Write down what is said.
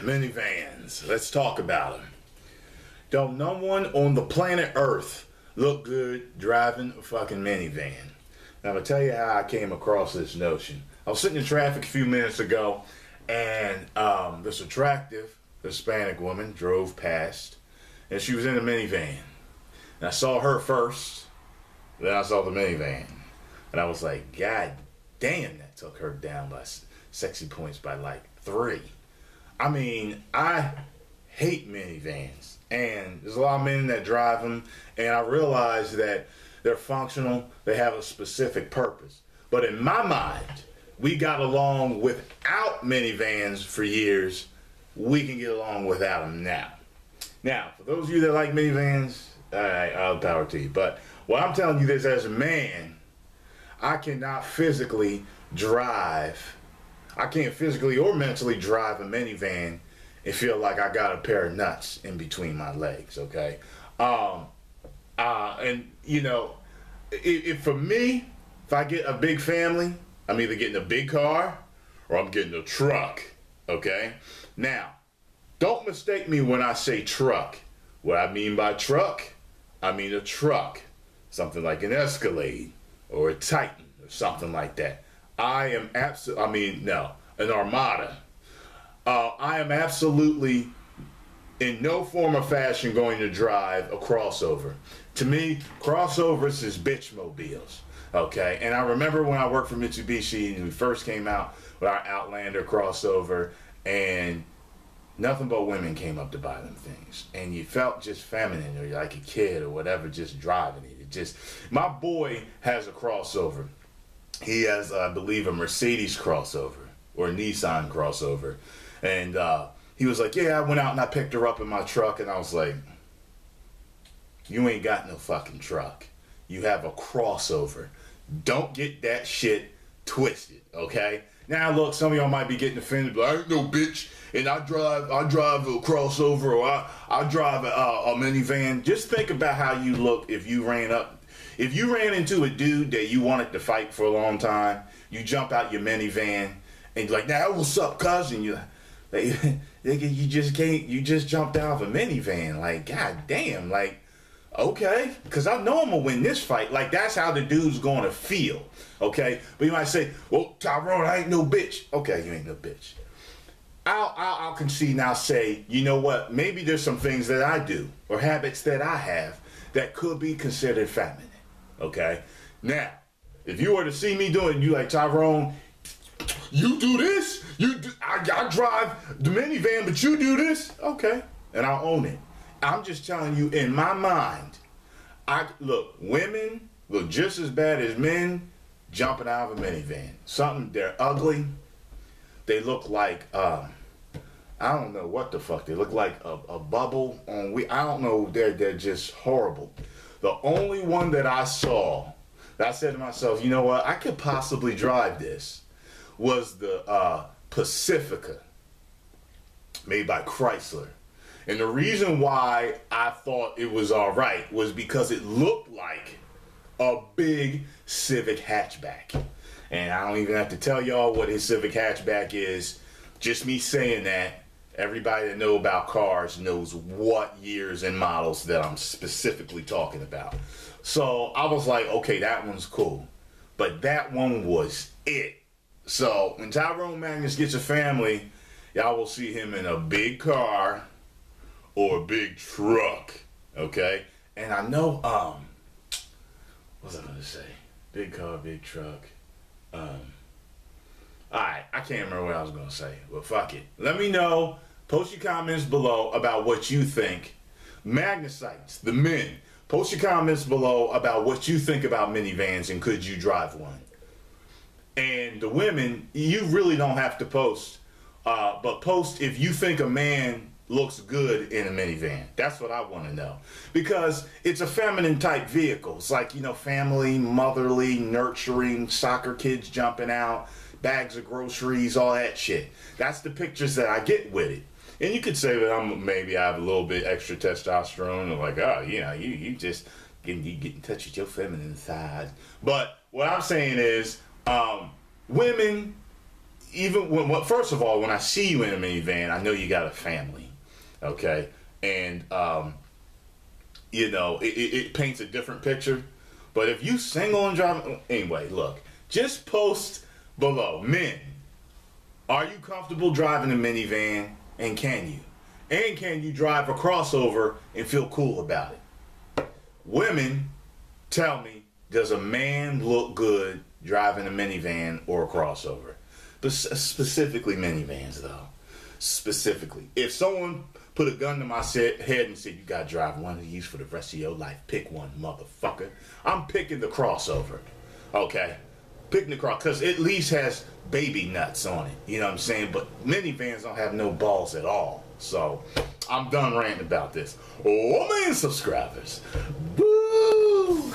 Minivans. Let's talk about them. Don't no one on the planet Earth look good driving a fucking minivan. Now, I'm going to tell you how I came across this notion. I was sitting in traffic a few minutes ago, and this attractive Hispanic woman drove past, and she was in a minivan. And I saw her first, then I saw the minivan. And I was like, God damn, that took her down by sexy points by like 3. I mean, I hate minivans, and there's a lot of men that drive them, and I realize that they're functional, they have a specific purpose. But in my mind, we got along without minivans for years. We can get along without them now. Now, for those of you that like minivans, all right, all power to you. But what I'm telling you is, as a man, I cannot physically drive. I can't physically or mentally drive a minivan and feel like I got a pair of nuts in between my legs, okay? And, you know, if for me, if I get a big family, I'm either getting a big car or I'm getting a truck, okay? Now, don't mistake me when I say truck. What I mean by truck, I mean a truck. Something like an Escalade or a Titan or something like that. An Armada. I am absolutely in no form or fashion going to drive a crossover. To me, crossovers is bitch mobiles. Okay, and I remember when I worked for Mitsubishi and we first came out with our Outlander crossover, and nothing but women came up to buy them things, and you felt just feminine or like a kid or whatever just driving it. My boy has a crossover. He has, I believe, a Mercedes crossover or a Nissan crossover. And he was like, yeah, I went out and I picked her up in my truck. And I was like, you ain't got no fucking truck. You have a crossover. Don't get that shit twisted, okay? Now, look, some of y'all might be getting offended, but I ain't no bitch, and I drive a crossover, or I drive a minivan. Just think about how you look if you ran into a dude that you wanted to fight for a long time. You jump out your minivan, and you're like, now, what's up, cousin? You just jumped out of a minivan. Like, god damn, like, okay, because I know I'm gonna win this fight. Like, that's how the dude's gonna feel, okay? But you might say, well, Tyrone, I ain't no bitch. Okay, you ain't no bitch. I'll concede and I'll say, you know what? Maybe there's some things that I do or habits that I have that could be considered feminine, okay? Now, if you were to see me doing, you like, Tyrone, you do this? I drive the minivan, but you do this? Okay, and I'll own it. I'm just telling you, in my mind, women look just as bad as men jumping out of a minivan. They're ugly. They look like, I don't know what the fuck. They look like a bubble on I don't know. They're just horrible. The only one that I saw, that I said to myself, you know what, I could possibly drive this, was the Pacifica, made by Chrysler. And the reason why I thought it was all right was because it looked like a big Civic hatchback. And I don't even have to tell y'all what his Civic hatchback is. Just me saying that, everybody that knows about cars knows what years and models that I'm specifically talking about. So I was like, okay, that one's cool. But that one was it. So when Tyrone Magnus gets a family, y'all will see him in a big car or a big truck, okay? And I know, what was I gonna say? Big car, big truck. Alright, I can't remember what I was gonna say, but fuck it. Let me know, post your comments below about what you think. Magnusites, the men, post your comments below about what you think about minivans and could you drive one. And the women, you really don't have to post, but post if you think a man looks good in a minivan. That's what I want to know. Because it's a feminine type vehicle. It's like, you know, family, motherly, nurturing, soccer kids jumping out, bags of groceries, all that shit. That's the pictures that I get with it. And you could say that maybe I have a little bit extra testosterone, or like, oh, you know, you just You get in touch with your feminine side. But what I'm saying is, women, even when, first of all, when I see you in a minivan, I know you got a family, okay? And, you know, it paints a different picture. But if you single and driving, anyway, look, just post below, men, are you comfortable driving a minivan, and can you? And can you drive a crossover and feel cool about it? Women, tell me, does a man look good driving a minivan or a crossover? But specifically minivans, though. Specifically. If someone put a gun to my head and said, you gotta drive one of these for the rest of your life, pick one, motherfucker. I'm picking the crossover. Okay? Picking the cross, because it at least has baby nuts on it. You know what I'm saying? But minivans don't have no balls at all. So, I'm done ranting about this. Oh, man, subscribers. Woo!